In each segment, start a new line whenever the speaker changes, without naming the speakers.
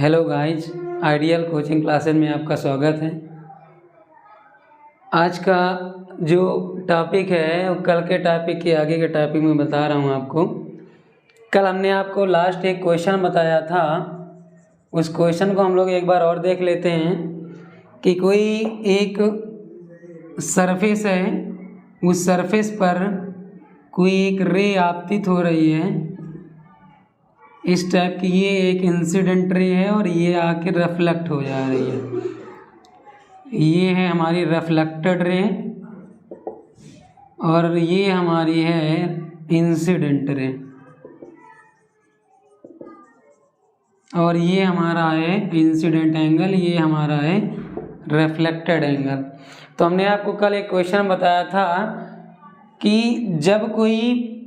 Hello guys, ideal coaching classes में आपका स्वागत है। आज का जो टॉपिक है वो कल के टॉपिक के आगे के टॉपिक में बता रहा हूँ आपको। कल हमने आपको लास्ट एक क्वेश्चन बताया था, उस क्वेश्चन को हम लोग एक बार और देख लेते हैं कि कोई एक सरफेस है, उस सरफेस पर कोई एक रे आपतित हो रही है, इस टाइप की। ये एक इंसिडेंट रे है और ये आके रिफ्लेक्ट हो जा रही है। ये है हमारी रिफ्लेक्टेड रे और ये हमारी है इंसिडेंट रे, और ये हमारा है इंसिडेंट एंगल, ये हमारा है रिफ्लेक्टेड एंगल। तो हमने आपको कल एक क्वेश्चन बताया था कि जब कोई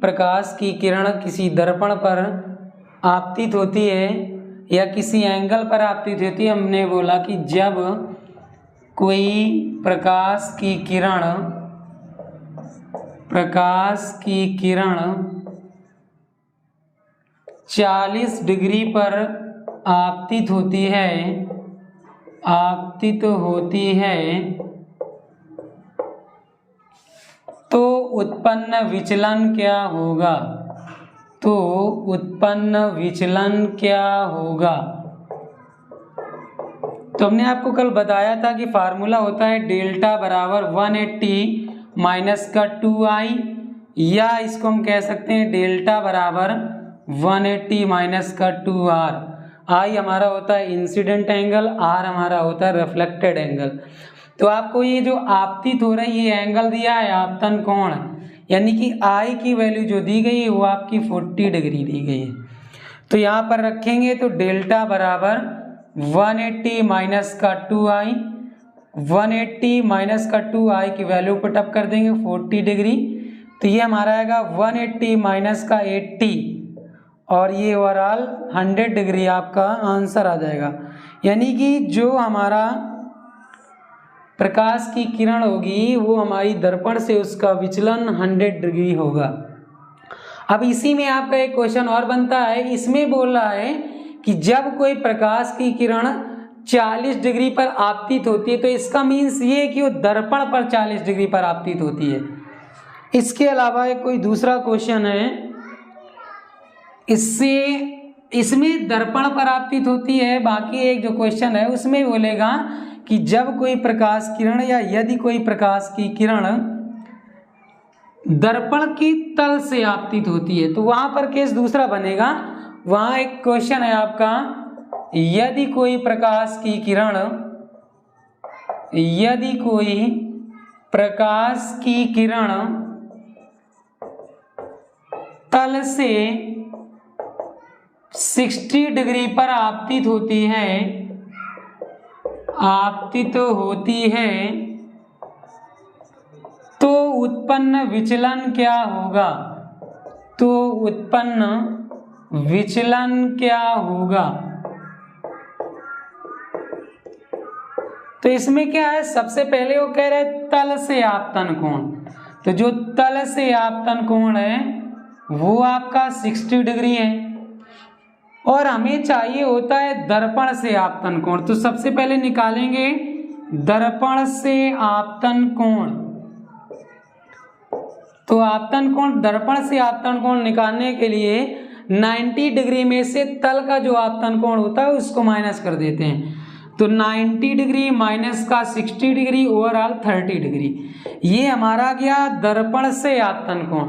प्रकाश की किरण किसी दर्पण पर आपतित होती है या किसी एंगल पर आपतित होती है, हमने बोला कि जब कोई प्रकाश की किरण 40 डिग्री पर आपतित होती है तो उत्पन्न विचलन क्या होगा। तो हमने आपको कल बताया था कि फार्मूला होता है डेल्टा बराबर 180 माइनस का 2i, या इसको हम कह सकते हैं डेल्टा बराबर 180 माइनस का 2r। i हमारा होता है इंसिडेंट एंगल, r हमारा होता है रिफ्लेक्टेड एंगल। तो आपको ये जो आपतित हो रही है एंगल दिया है आपतन कोण, यानी कि i की वैल्यू जो दी गई है वो आपकी 40 डिग्री दी गई है। तो यहाँ पर रखेंगे तो डेल्टा बराबर 180 माइनस का 2i, 180 माइनस का 2i की वैल्यू पुटअप कर देंगे 40 डिग्री। तो ये हमारा आएगा 180 माइनस का 80 और ये ओवरऑल 100 डिग्री आपका आंसर आ जाएगा। यानी कि जो हमारा प्रकाश की किरण होगी वो हमारी दर्पण से उसका विचलन 100 डिग्री होगा। अब इसी में आपका एक क्वेश्चन और बनता है, इसमें बोल रहा है कि जब कोई प्रकाश की किरण 40 डिग्री पर आपतित होती है तो इसका मीन्स ये कि वो दर्पण पर 40 डिग्री पर आपतित होती है। इसके अलावा एक कोई दूसरा क्वेश्चन है, इसमें दर्पण पर आपतित होती है। बाकी एक जो क्वेश्चन है उसमें बोलेगा कि जब कोई प्रकाश किरण या यदि कोई प्रकाश की किरण दर्पण की तल से आपतित होती है, तो वहां पर केस दूसरा बनेगा। वहां एक क्वेश्चन है आपका, यदि कोई प्रकाश की किरण तल से 60 डिग्री पर आपतित होती है तो उत्पन्न विचलन क्या होगा। तो इसमें क्या है, सबसे पहले वो कह रहे तल से आपतन कोण, तो जो तल से आपतन कोण है वो आपका 60 डिग्री है और हमें चाहिए होता है दर्पण से आपतन कोण। तो सबसे पहले निकालेंगे दर्पण से आपतन कोण। तो दर्पण से आपतन कोण निकालने के लिए 90 डिग्री में से तल का जो आपतन कोण होता है उसको माइनस कर देते हैं। तो 90 डिग्री माइनस का 60 डिग्री ओवरऑल 30 डिग्री, ये हमारा गया दर्पण से आपतन कोण।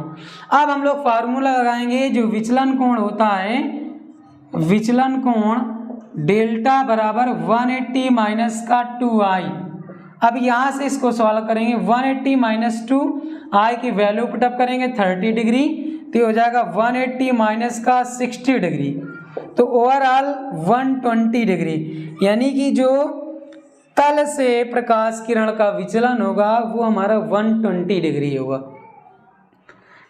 अब हम लोग फार्मूला लगाएंगे, जो विचलन कोण होता है, विचलन कोण डेल्टा बराबर 180 माइनस का 2i। अब यहाँ से इसको सॉल्व करेंगे, 180 माइनस 2i की वैल्यू पुटअप करेंगे 30 डिग्री, तो हो जाएगा 180 माइनस का 60 डिग्री, तो ओवरऑल 120 डिग्री। यानी कि जो तल से प्रकाश किरण का विचलन होगा वो हमारा 120 डिग्री होगा।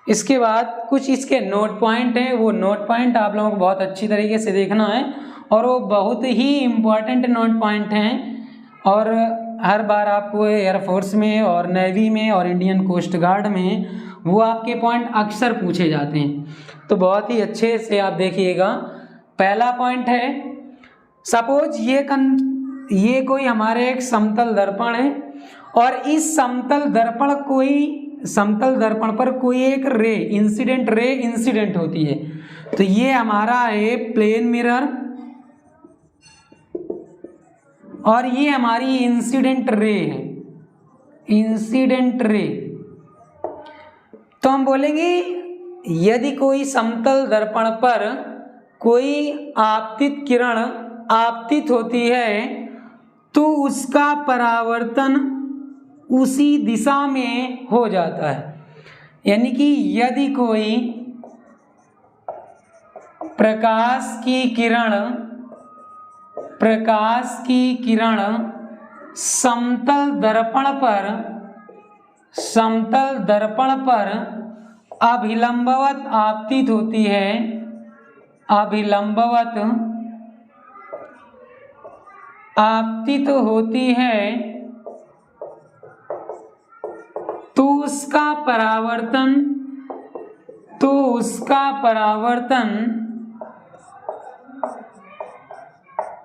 इसके बाद कुछ इसके नोट पॉइंट हैं, वो नोट पॉइंट आप लोगों को बहुत अच्छी तरीके से देखना है और वो बहुत ही इम्पॉर्टेंट नोट पॉइंट हैं और हर बार आपको एयरफोर्स में और नेवी में और इंडियन कोस्ट गार्ड में वो आपके पॉइंट अक्सर पूछे जाते हैं। तो बहुत ही अच्छे से आप देखिएगा। पहला पॉइंट है सपोज ये कोई हमारे एक समतल दर्पण है और इस समतल दर्पण पर कोई एक रे इंसिडेंट होती है। तो ये हमारा है प्लेन मिरर और ये हमारी इंसिडेंट रे है, इंसिडेंट रे। तो हम बोलेंगे यदि कोई समतल दर्पण पर कोई आपतित किरण आपतित होती है तो उसका परावर्तन उसी दिशा में हो जाता है। यानी कि यदि कोई प्रकाश की किरण समतल दर्पण पर अभिलंबवत आपतित होती है, अभिलंबवत आपतित होती है, तो उसका परावर्तन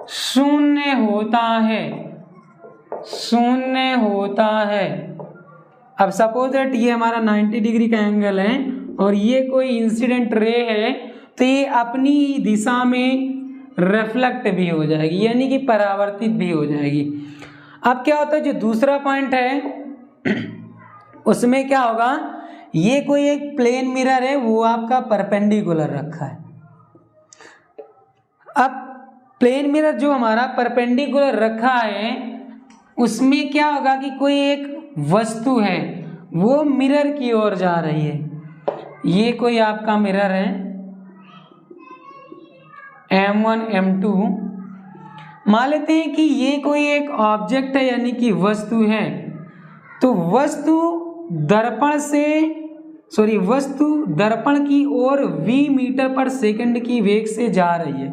शून्य होता है। अब सपोज दैट ये हमारा 90 डिग्री का एंगल है और ये कोई इंसिडेंट रे है, तो ये अपनी दिशा में रिफ्लेक्ट भी हो जाएगी, यानी कि परावर्तित भी हो जाएगी। अब क्या होता है, जो दूसरा पॉइंट है उसमें क्या होगा, ये कोई एक प्लेन मिरर है, वो आपका परपेंडिकुलर रखा है। अब प्लेन मिरर जो हमारा परपेंडिकुलर रखा है उसमें क्या होगा कि कोई एक वस्तु है वो मिरर की ओर जा रही है। ये कोई आपका मिरर है M1 M2। मान लेते हैं कि ये कोई एक ऑब्जेक्ट है, यानी कि वस्तु है। तो वस्तु दर्पण की ओर v मीटर पर सेकंड की वेग से जा रही है।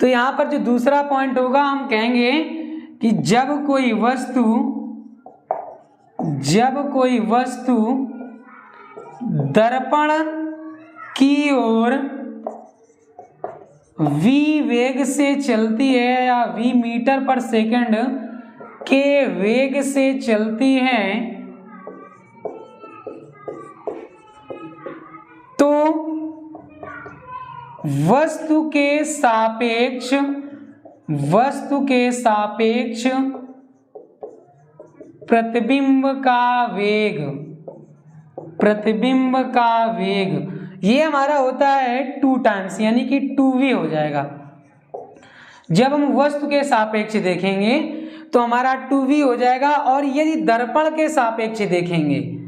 तो यहाँ पर जो दूसरा पॉइंट होगा, हम कहेंगे कि जब कोई वस्तु दर्पण की ओर v वेग से चलती है या v मीटर पर सेकंड के वेग से चलती है, तो वस्तु के सापेक्ष प्रतिबिंब का वेग ये हमारा होता है 2 टाइम्स, यानी कि 2v हो जाएगा। जब हम वस्तु के सापेक्ष देखेंगे तो हमारा 2v हो जाएगा, और यदि दर्पण के सापेक्ष देखेंगे,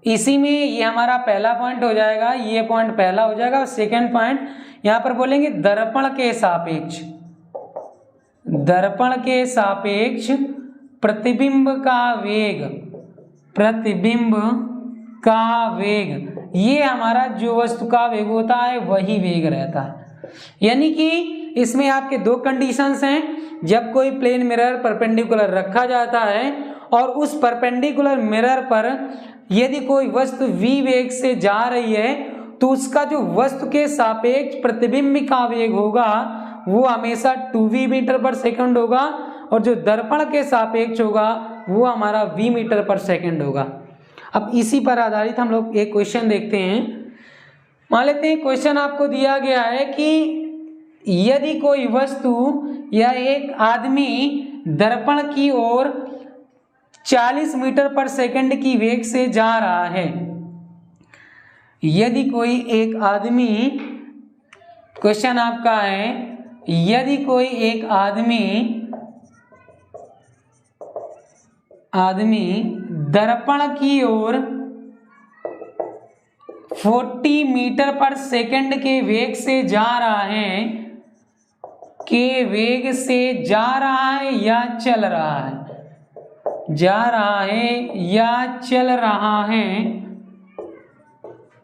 इसी में ये हमारा पहला पॉइंट हो जाएगा, ये पॉइंट पहला हो जाएगा। और सेकंड पॉइंट यहाँ पर बोलेंगे दर्पण के सापेक्ष प्रतिबिंब का वेग ये हमारा जो वस्तु का वेग होता है वही वेग रहता है। यानी कि इसमें आपके 2 कंडीशंस हैं। जब कोई प्लेन मिरर परपेंडिकुलर रखा जाता है और उस परपेंडिकुलर मिरर पर यदि कोई वस्तु v वेग से जा रही है, तो उसका जो वस्तु के सापेक्ष प्रतिबिंब का वेग होगा वो हमेशा 2v मीटर पर सेकंड होगा, और जो दर्पण के सापेक्ष होगा वो हमारा v मीटर पर सेकंड होगा। अब इसी पर आधारित हम लोग एक क्वेश्चन देखते हैं। मान लेते हैं क्वेश्चन आपको दिया गया है कि यदि कोई वस्तु या एक आदमी दर्पण की ओर 40 मीटर पर सेकंड की वेग से जा रहा है। यदि कोई एक आदमी, क्वेश्चन आपका है, यदि कोई एक आदमी दर्पण की ओर 40 मीटर पर सेकंड के वेग से जा रहा है, जा रहा है या चल रहा है,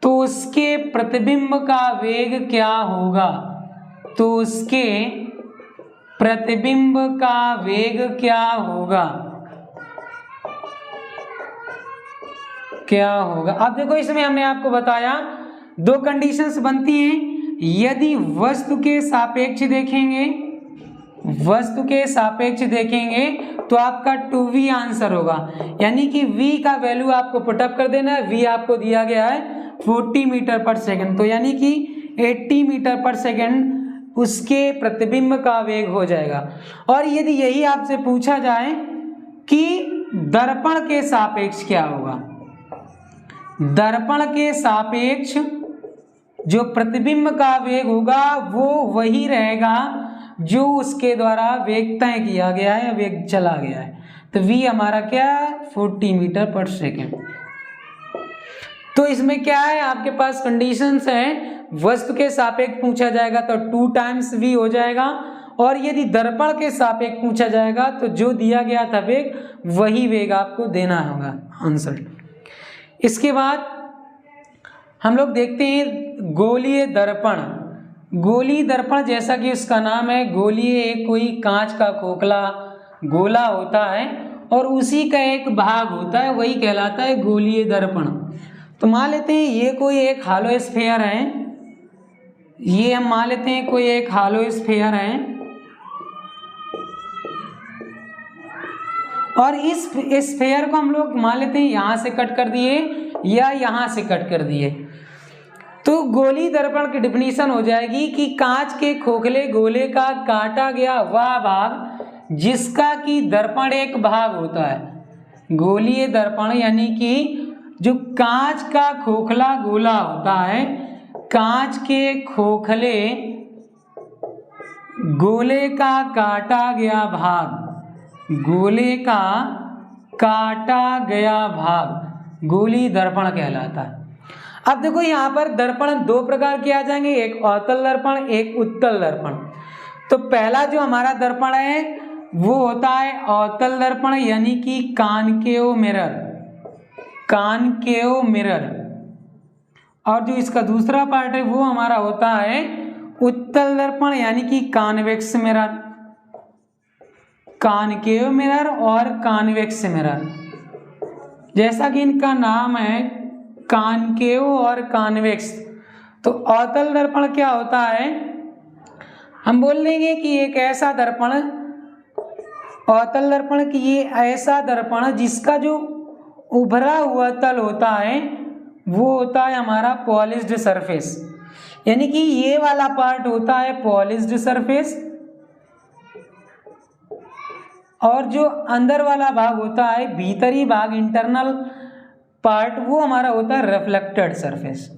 तो उसके प्रतिबिंब का वेग क्या होगा? तो उसके प्रतिबिंब का वेग क्या होगा? अब देखो, इसमें हमने आपको बताया 2 कंडीशंस बनती हैं। यदि वस्तु के सापेक्ष देखेंगे वस्तु के सापेक्ष देखेंगे तो आपका 2v आंसर होगा, यानी कि v का वैल्यू आपको पुटअप कर देना है। v आपको दिया गया है 40 मीटर पर सेकंड, तो यानी कि 80 मीटर पर सेकंड उसके प्रतिबिंब का वेग हो जाएगा। और यदि यही आपसे पूछा जाए कि दर्पण के सापेक्ष क्या होगा, दर्पण के सापेक्ष जो प्रतिबिंब का वेग होगा वो वही रहेगा जो उसके द्वारा वेग तय किया गया है, वेग चला गया है। तो v हमारा क्या है 40 मीटर पर सेकेंड। तो इसमें क्या है, आपके पास कंडीशंस हैं, वस्तु के सापेक्ष पूछा जाएगा तो 2 टाइम्स v हो जाएगा, और यदि दर्पण के सापेक्ष पूछा जाएगा तो जो दिया गया था वेग वही वेग आपको देना होगा आंसर। इसके बाद हम लोग देखते हैं गोलीय दर्पण। गोलीय दर्पण जैसा कि उसका नाम है, गोलीय एक कोई कांच का खोखला गोला होता है और उसी का एक भाग होता है, वही कहलाता है गोलीय दर्पण। तो मान लेते हैं ये कोई एक हॉलो स्फीयर है, ये हम मान लेते हैं कोई एक हॉलो स्फीयर है, और इस स्फीयर को हम लोग मान लेते हैं यहाँ से कट कर दिए या यहाँ से कट कर दिए। तो गोलीय दर्पण की डिफिनीशन हो जाएगी कि कांच के खोखले गोले का काटा गया वह भाग जिसका कि दर्पण एक भाग होता है। गोलीय दर्पण यानी कि जो कांच का खोखला गोला होता है, कांच के खोखले गोले का काटा गया भाग, गोले का काटा गया भाग गोलीय दर्पण कहलाता है। अब देखो यहाँ पर दर्पण दो प्रकार के आ जाएंगे, एक अवतल दर्पण, एक उत्तल दर्पण। तो पहला जो हमारा दर्पण है वो होता है अवतल दर्पण, यानी कि कॉनकेव मिरर, कॉनकेव मिरर। और जो इसका दूसरा पार्ट है वो हमारा होता है उत्तल दर्पण, यानी कि कॉन्वेक्स मिरर, कॉनकेव मिरर और कॉन्वेक्स मिरर। जैसा कि इनका नाम है कॉनकेव और कॉन्वेक्स। तो अवतल दर्पण क्या होता है, हम बोल देंगे कि एक ऐसा दर्पण, अवतल दर्पण की ये ऐसा दर्पण जिसका जो उभरा हुआ तल होता है वो होता है हमारा पॉलिश्ड सरफेस, यानी कि ये वाला पार्ट होता है पॉलिश्ड सरफेस, और जो अंदर वाला भाग होता है भीतरी भाग इंटरनल पार्ट वो हमारा होता है रिफ्लेक्टेड सरफेस,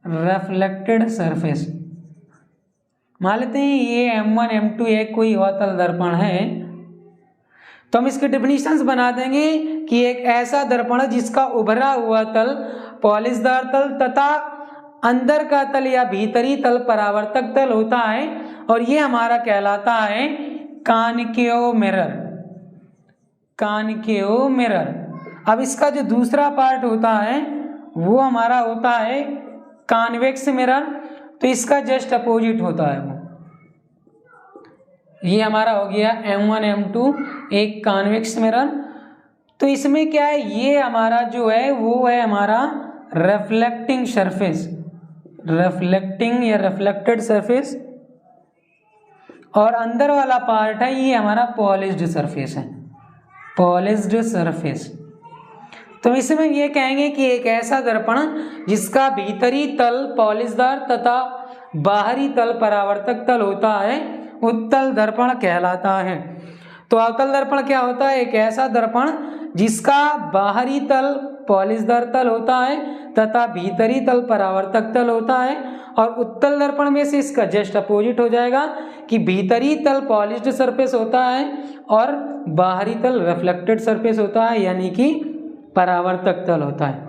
रिफ्लेक्टेड सरफेस। मान लेते हैं ये M1 M2 एक कोई अवतल दर्पण है, तो हम इसके डिफिनीशंस बना देंगे कि एक ऐसा दर्पण जिसका उभरा हुआ तल पॉलिशदार तल तथा अंदर का तल या भीतरी तल परावर्तक तल होता है, और ये हमारा कहलाता है कॉनकेव मिरर, कॉनकेव मिरर। अब इसका जो दूसरा पार्ट होता है वो हमारा होता है कॉन्वेक्स मिरर, तो इसका जस्ट अपोजिट होता है वो। ये हमारा हो गया M1 M2 एक कॉन्वेक्स मिरर। तो इसमें क्या है, ये हमारा जो है वो है हमारा रिफ्लेक्टिंग सरफेस, रिफ्लेक्टिंग या रिफ्लेक्टेड सरफेस, और अंदर वाला पार्ट है ये हमारा पॉलिश्ड सरफेस है, पॉलिश्ड सरफेस। तो इसमें ये कहेंगे कि एक ऐसा दर्पण जिसका भीतरी तल पॉलिशदार तथा बाहरी तल परावर्तक तल होता है उत्तल दर्पण कहलाता है। तो अवतल दर्पण क्या होता है, एक ऐसा दर्पण जिसका बाहरी तल पॉलिशदार तल होता है तथा भीतरी तल परावर्तक तल होता है, और उत्तल दर्पण में से इसका जस्ट अपोजिट हो जाएगा कि भीतरी तल पॉलिश्ड सरफेस होता है और बाहरी तल रिफ्लेक्टेड सरफेस होता है, यानी कि परावर्तक तल होता है।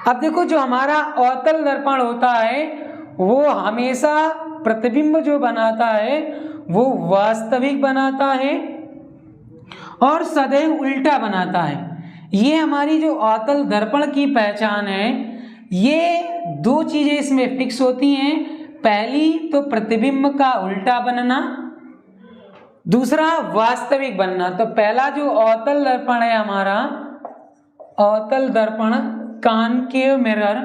अब देखो जो हमारा अवतल दर्पण होता है वो हमेशा प्रतिबिंब जो बनाता है वो वास्तविक बनाता है और सदैव उल्टा बनाता है। ये हमारी जो अवतल दर्पण की पहचान है, ये दो चीजें इसमें फिक्स होती हैं। पहली तो प्रतिबिंब का उल्टा बनना, दूसरा वास्तविक बनना। तो पहला जो अवतल दर्पण है हमारा, अवतल दर्पण कॉनकेव मिरर,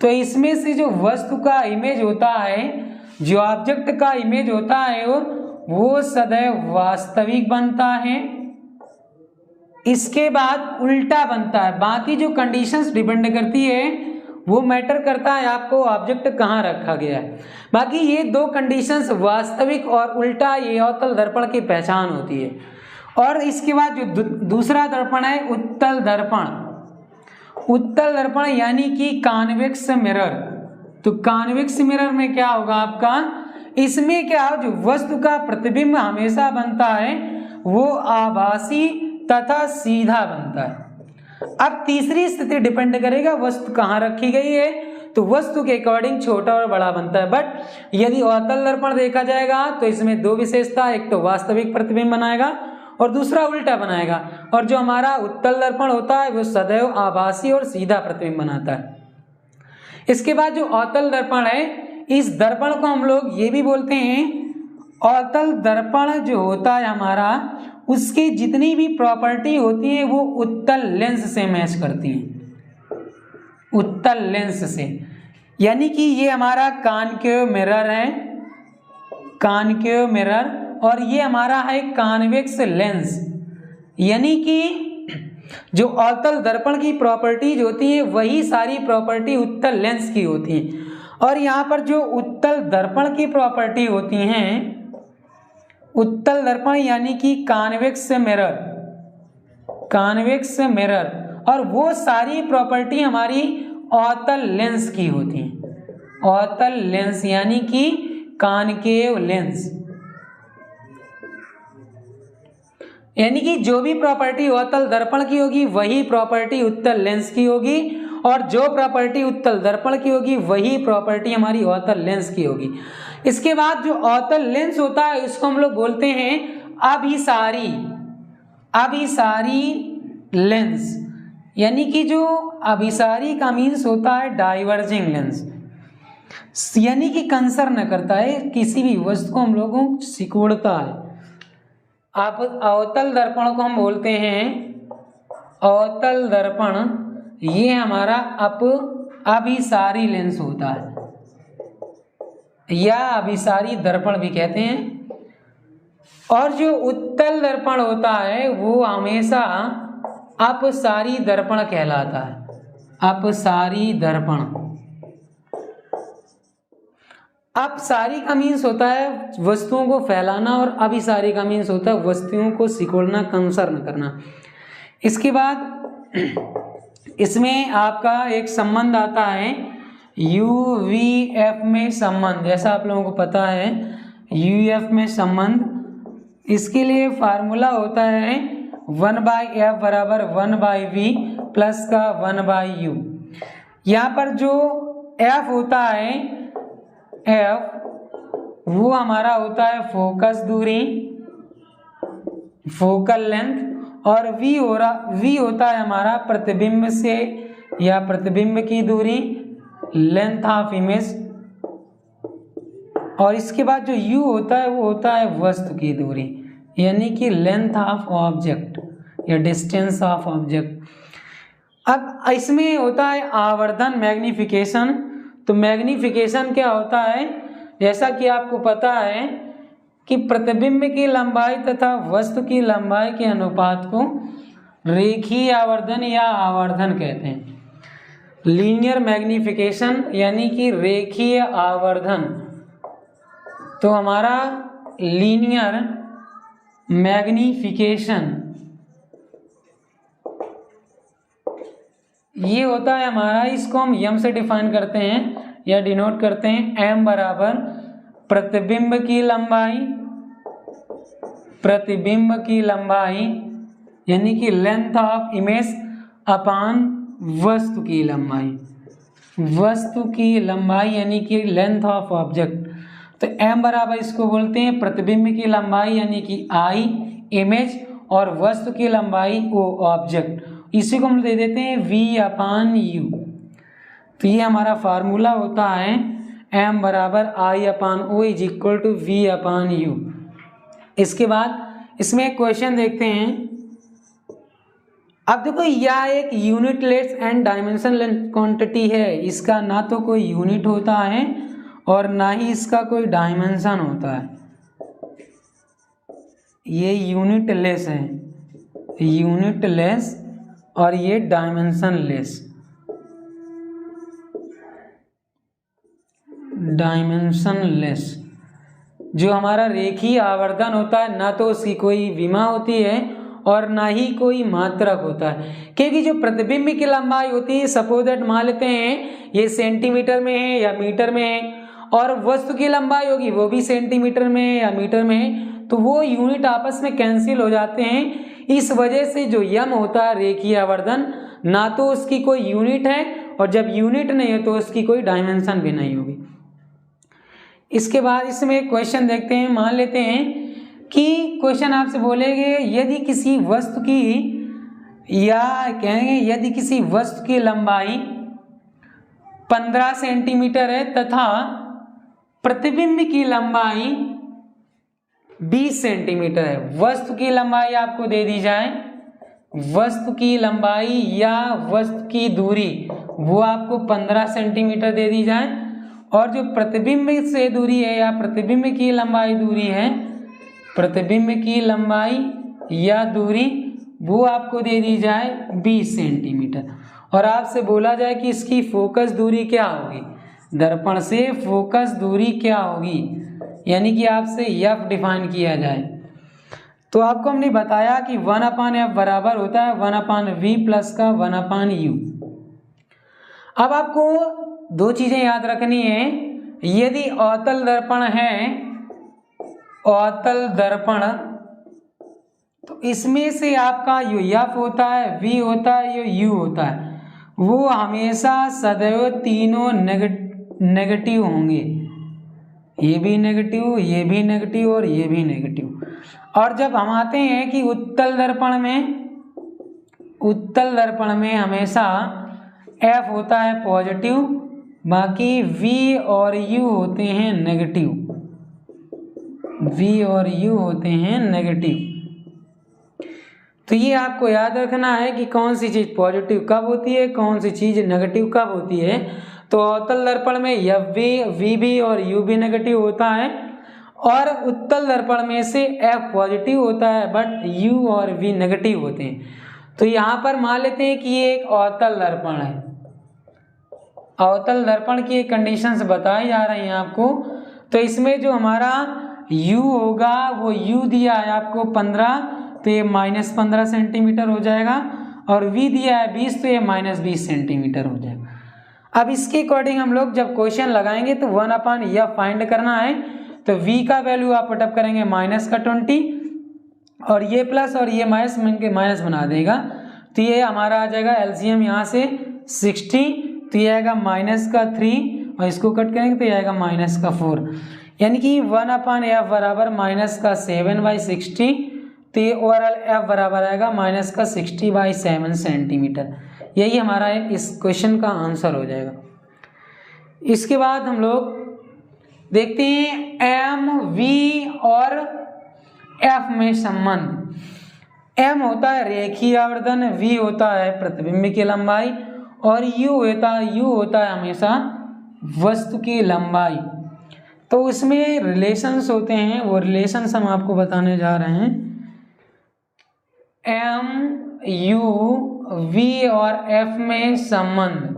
तो इसमें से जो वस्तु का इमेज होता है जो ऑब्जेक्ट का इमेज होता है वो सदैव वास्तविक बनता है। इसके बाद उल्टा बनता है। बाकी जो कंडीशंस डिपेंड करती है वो मैटर करता है आपको ऑब्जेक्ट कहाँ रखा गया है। बाकी ये दो कंडीशंस वास्तविक और उल्टा, ये अवतल दर्पण की पहचान होती है। और इसके बाद जो दूसरा दर्पण है उत्तल दर्पण। उत्तल दर्पण यानी कि कॉन्वेक्स मिरर। तो कॉन्वेक्स मिरर में क्या होगा आपका, इसमें क्या जो वस्तु का प्रतिबिंब हमेशा बनता है वो आभासी तथा सीधा बनता है। अब तीसरी स्थिति डिपेंड करेगा वस्तु कहाँ रखी गई है, तो वस्तु के अकॉर्डिंग छोटा और बड़ा बनता है। बट यदि अवतल दर्पण देखा जाएगा तो इसमें दो विशेषता, एक तो वास्तविक प्रतिबिंब बनाएगा और दूसरा उल्टा बनाएगा। और जो हमारा उत्तल दर्पण होता है वो सदैव आभासी और सीधा प्रतिबिंब बनाता है। इसके बाद जो अवतल दर्पण है, इस दर्पण को हम लोग ये भी बोलते हैं, अवतल दर्पण जो होता है हमारा, उसकी जितनी भी प्रॉपर्टी होती है वो उत्तल लेंस से मैच करती हैं, उत्तल लेंस से। यानी कि ये हमारा कॉनकेव मिरर है, कॉनकेव मिरर, और ये हमारा है कॉन्वेक्स लेंस। यानी कि जो अवतल दर्पण की प्रॉपर्टीज होती है वही सारी प्रॉपर्टी उत्तल लेंस की होती है। और यहाँ पर जो उत्तल दर्पण की प्रॉपर्टी होती हैं, उत्तल दर्पण यानी कि कॉन्वेक्स मिरर, कॉन्वेक्स मिरर, और वो सारी प्रॉपर्टी हमारी अवतल लेंस की होती है। अवतल लेंस यानी कि कॉनकेव लेंस, यानी कि जो भी प्रॉपर्टी अवतल दर्पण की होगी वही प्रॉपर्टी उत्तल लेंस की होगी, और जो प्रॉपर्टी उत्तल दर्पण की होगी वही प्रॉपर्टी हमारी अवतल लेंस की होगी। इसके बाद जो अवतल लेंस होता है इसको हम लोग बोलते हैं अभिसारी, अभिसारी लेंस। यानी कि जो अभिसारी का मीन्स होता है डाइवर्जिंग लेंस, यानी कि कंसर्न करता है किसी भी वस्तु को हम लोगों को सिकोड़ता है। आप अवतल दर्पण को हम बोलते हैं अवतल दर्पण, ये हमारा अभिसारी लेंस होता है या अभिसारी दर्पण भी कहते हैं। और जो उत्तल दर्पण होता है वो हमेशा अपसारी दर्पण कहलाता है, अपसारी दर्पण। अपसारी का मीन्स होता है वस्तुओं को फैलाना, और अभिसारी का मीन्स होता है वस्तुओं को सिकोड़ना, कंसर्न करना। इसके बाद इसमें आपका एक संबंध आता है UVF में संबंध। जैसा आप लोगों को पता है UF में संबंध, इसके लिए फार्मूला होता है 1/F बराबर 1/V प्लस का 1/U। यहाँ पर जो F होता है, F वो हमारा होता है फोकस दूरी, फोकल लेंथ, और V होता है हमारा प्रतिबिंब से या प्रतिबिंब की दूरी, लेंथ ऑफ इमेज। और इसके बाद जो U होता है वो होता है वस्तु की दूरी, यानी कि लेंथ ऑफ ऑब्जेक्ट या डिस्टेंस ऑफ ऑब्जेक्ट। अब इसमें होता है आवर्धन, मैग्निफिकेशन। तो मैग्निफिकेशन क्या होता है, जैसा कि आपको पता है कि प्रतिबिंब की लंबाई तथा वस्तु की लंबाई के अनुपात को रेखीय आवर्धन या आवर्धन कहते हैं। लीनियर मैग्निफिकेशन यानी कि रेखीय आवर्धन। तो हमारा लीनियर मैग्निफिकेशन ये होता है हमारा, इसको हम यम से डिफाइन करते हैं या डिनोट करते हैं। m बराबर प्रतिबिंब की लंबाई, प्रतिबिंब की लंबाई यानी कि लेंथ ऑफ इमेज अपान वस्तु की लंबाई, वस्तु की लंबाई यानी कि लेंथ ऑफ ऑब्जेक्ट। तो m बराबर इसको बोलते हैं प्रतिबिंब की लंबाई यानी कि I इमेज, और वस्तु की लंबाई O ऑब्जेक्ट। इसी को हम दे देते हैं V/U। तो ये हमारा फार्मूला होता है m बराबर I/O is equal to V/U। इसके बाद इसमें क्वेश्चन देखते हैं। अब देखो यह एक unit less and dimension length quantity है, इसका ना तो कोई यूनिट होता है और ना ही इसका कोई डायमेंशन होता है। ये यूनिट लेस है, यूनिट लेस, और ये डायमेंशन लेस। डायमेंशन लेस जो हमारा रेखीय आवर्धन होता है, ना तो उसकी कोई विमा होती है और ना ही कोई मात्रक होता है, क्योंकि जो प्रतिबिंब की लंबाई होती है, सपोज दैट मान लेते हैं ये सेंटीमीटर में है या मीटर में है, और वस्तु की लंबाई होगी वो भी सेंटीमीटर में है या मीटर में है, तो वो यूनिट आपस में कैंसिल हो जाते हैं। इस वजह से जो यम होता है रेखीय आवर्धन, ना तो उसकी कोई यूनिट है, और जब यूनिट नहीं है तो उसकी कोई डायमेंशन भी नहीं होगी। इसके बाद इसमें एक क्वेश्चन देखते हैं। मान लेते हैं कि क्वेश्चन आपसे बोलेंगे यदि किसी वस्तु की, या कहेंगे यदि किसी वस्तु की लंबाई 15 सेंटीमीटर है तथा प्रतिबिंब की लंबाई 20 सेंटीमीटर है। वस्तु की लंबाई आपको दे दी जाए, वस्तु की लंबाई या वस्तु की दूरी वो आपको 15 सेंटीमीटर दे दी जाए, और जो प्रतिबिंब से दूरी है या प्रतिबिंब की लंबाई दूरी है, प्रतिबिंब की लंबाई या दूरी वो आपको दे दी जाए 20 सेंटीमीटर, और आपसे बोला जाए कि इसकी फोकस दूरी क्या होगी, दर्पण से फोकस दूरी क्या होगी, यानी कि आपसे एफ डिफाइन किया जाए। तो आपको हमने बताया कि 1/f बराबर होता है 1/v प्लस का 1/u। अब आपको दो चीजें याद रखनी है। यदि अवतल दर्पण है, अवतल दर्पण, तो इसमें से आपका जो एफ होता है, वी होता है, जो यू होता है, वो हमेशा सदैव तीनों नेगेटिव होंगे। ये भी नेगेटिव, ये भी नेगेटिव और ये भी नेगेटिव। और जब हम आते हैं कि उत्तल दर्पण में, उत्तल दर्पण में हमेशा एफ होता है पॉजिटिव, बाकी वी और यू होते हैं नेगेटिव, वी और यू होते हैं नेगेटिव। तो ये आपको याद रखना है कि कौन सी चीज पॉजिटिव कब होती है, कौन सी चीज नेगेटिव कब होती है। तो अवतल दर्पण में एफ वी भी और यू भी नेगेटिव होता है, और उत्तल दर्पण में से एफ पॉजिटिव होता है बट यू और वी नेगेटिव होते हैं। तो यहाँ पर मान लेते हैं कि ये एक अवतल दर्पण है। अवतल दर्पण की कंडीशंस बताई जा रही हैं आपको। तो इसमें जो हमारा u होगा वो u दिया है आपको 15, तो ये -15 सेंटीमीटर हो जाएगा, और v दिया है 20, तो ये -20 सेंटीमीटर हो जाएगा। अब इसके अकॉर्डिंग हम लोग जब क्वेश्चन लगाएंगे तो 1/f फाइंड करना है, तो v का वैल्यू आप पुटअप करेंगे -20, और ये प्लस और ये माइनस बना देगा, तो ये हमारा आ जाएगा एलसीएम यहाँ से 60, तो ये आएगा -3, और इसको कट करेंगे तो ये आएगा -4, यानी कि 1/f बराबर -7/60, तो ये ओवरऑल f बराबर आएगा -60/7 सेंटीमीटर। यही हमारा इस क्वेश्चन का आंसर हो जाएगा। इसके बाद हम लोग देखते हैं एम, वी और एफ में संबंध। एम होता है रेखीय आवर्धन, वी होता है प्रतिबिंब की लंबाई, और यू होता है हमेशा वस्तु की लंबाई। तो उसमें रिलेशंस होते हैं, वो रिलेशंस हम आपको बताने जा रहे हैं। एम, यू, वी और एफ में संबंध।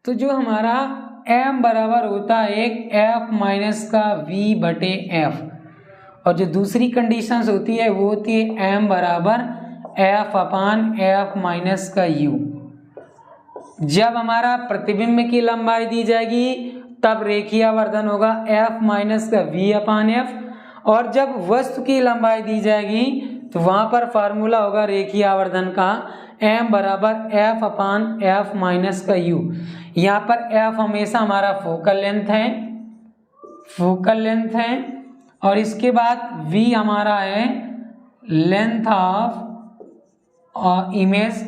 तो जो हमारा एम बराबर होता है एक एफ माइनस का वी बटे एफ, और जो दूसरी कंडीशंस होती है वो होती है एम बराबर एफ माइनस का यू। जब हमारा प्रतिबिंब की लंबाई दी जाएगी तब रेखीय आवर्धन होगा एफ माइनस का v/f, और जब वस्तु की लंबाई दी जाएगी तो वहां पर फार्मूला होगा रेखीय आवर्धन का m बराबर एफ माइनस का u। यहाँ पर f हमेशा हमारा फोकल लेंथ है, और इसके बाद v हमारा है लेंथ ऑफ इमेज,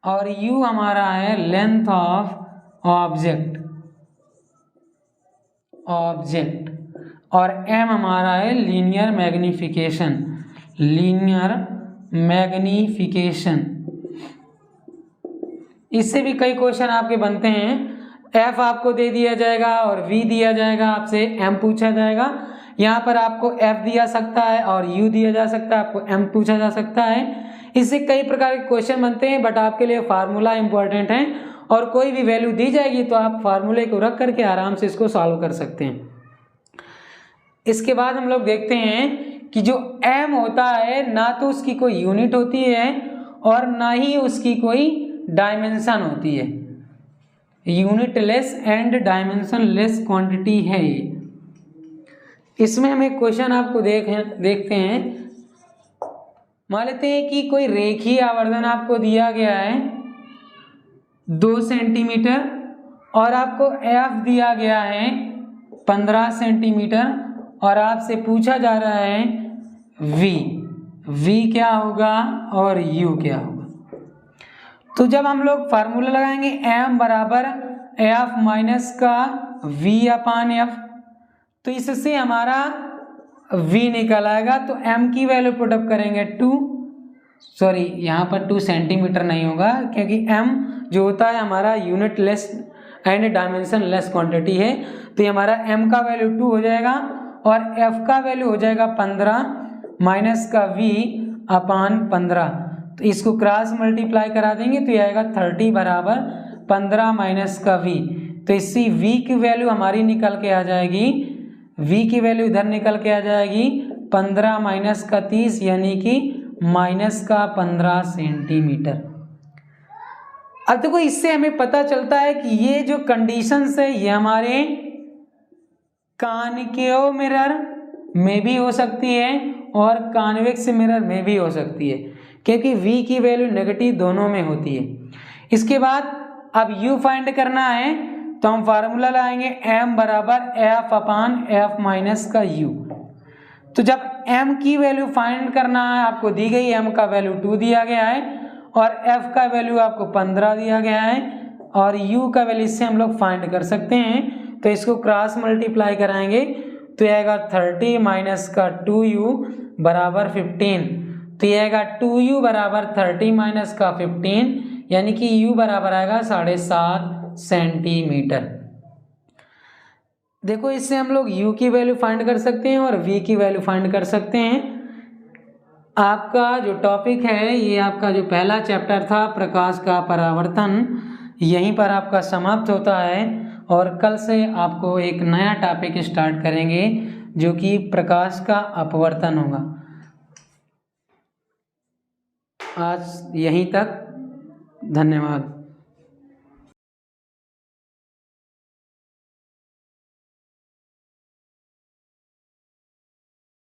और u हमारा है लेंथ ऑफ ऑब्जेक्ट, और m हमारा है लीनियर मैग्निफिकेशन। इससे भी कई क्वेश्चन आपके बनते हैं। F आपको दे दिया जाएगा और V दिया जाएगा, आपसे M पूछा जाएगा। यहाँ पर आपको F दिया सकता है और U दिया जा सकता है, आपको M पूछा जा सकता है। इससे कई प्रकार के क्वेश्चन बनते हैं, बट आपके लिए फार्मूला इंपॉर्टेंट है और कोई भी वैल्यू दी जाएगी तो आप फार्मूले को रख करके आराम से इसको सॉल्व कर सकते हैं। इसके बाद हम लोग देखते हैं कि जो M होता है ना तो उसकी कोई यूनिट होती है और ना ही उसकी कोई डायमेंशन होती है। Unit less and dimension less quantity है ये। इसमें हम एक क्वेश्चन आपको देखते हैं। मान लेते हैं कि कोई रेखीय आवर्धन आपको दिया गया है 2 सेंटीमीटर और आपको F दिया गया है 15 सेंटीमीटर और आपसे पूछा जा रहा है V क्या होगा और U क्या होगा। तो जब हम लोग फार्मूला लगाएंगे M बराबर F माइनस का V अपान F, तो इससे हमारा V निकल आएगा। तो M की वैल्यू पुटअप करेंगे 2 यहाँ पर 2 सेंटीमीटर नहीं होगा क्योंकि M जो होता है हमारा unit less and dimension less quantity है। तो ये हमारा M का वैल्यू 2 हो जाएगा और F का वैल्यू हो जाएगा 15 माइनस का V अपान 15। तो इसको क्रॉस मल्टीप्लाई करा देंगे तो ये आएगा 30 बराबर 15 माइनस का V। तो इससे V की वैल्यू हमारी निकल के आ जाएगी, V की वैल्यू इधर निकल के आ जाएगी 15 माइनस का 30 यानी कि माइनस का 15 सेंटीमीटर। अब देखो इससे हमें पता चलता है कि ये जो कंडीशंस है ये हमारे कॉनकेव मिरर में भी हो सकती है और कॉन्वेक्स मिरर में भी हो सकती है क्योंकि V की वैल्यू नेगेटिव दोनों में होती है। इसके बाद अब U फाइंड करना है तो हम फार्मूला लाएंगे M बराबर F अपान F माइनस का U। तो जब M की वैल्यू फाइंड करना है, आपको दी गई M का वैल्यू 2 दिया गया है और F का वैल्यू आपको 15 दिया गया है और U का वैल्यू इससे हम लोग फाइंड कर सकते हैं। तो इसको क्रॉस मल्टीप्लाई कराएंगे तो ये आएगा 30 माइनस का 2U बराबर 15। तो ये आएगा 2U बराबर 30 माइनस का 15 यानी कि U बराबर आएगा 7.5 सेंटीमीटर। देखो इससे हम लोग U की वैल्यू फाइंड कर सकते हैं और V की वैल्यू फाइंड कर सकते हैं। आपका जो टॉपिक है ये आपका जो पहला चैप्टर था प्रकाश का परावर्तन, यहीं पर आपका समाप्त होता है और कल से आपको एक नया टॉपिक स्टार्ट करेंगे जो कि प्रकाश का अपवर्तन होगा। आज यहीं तक, धन्यवाद।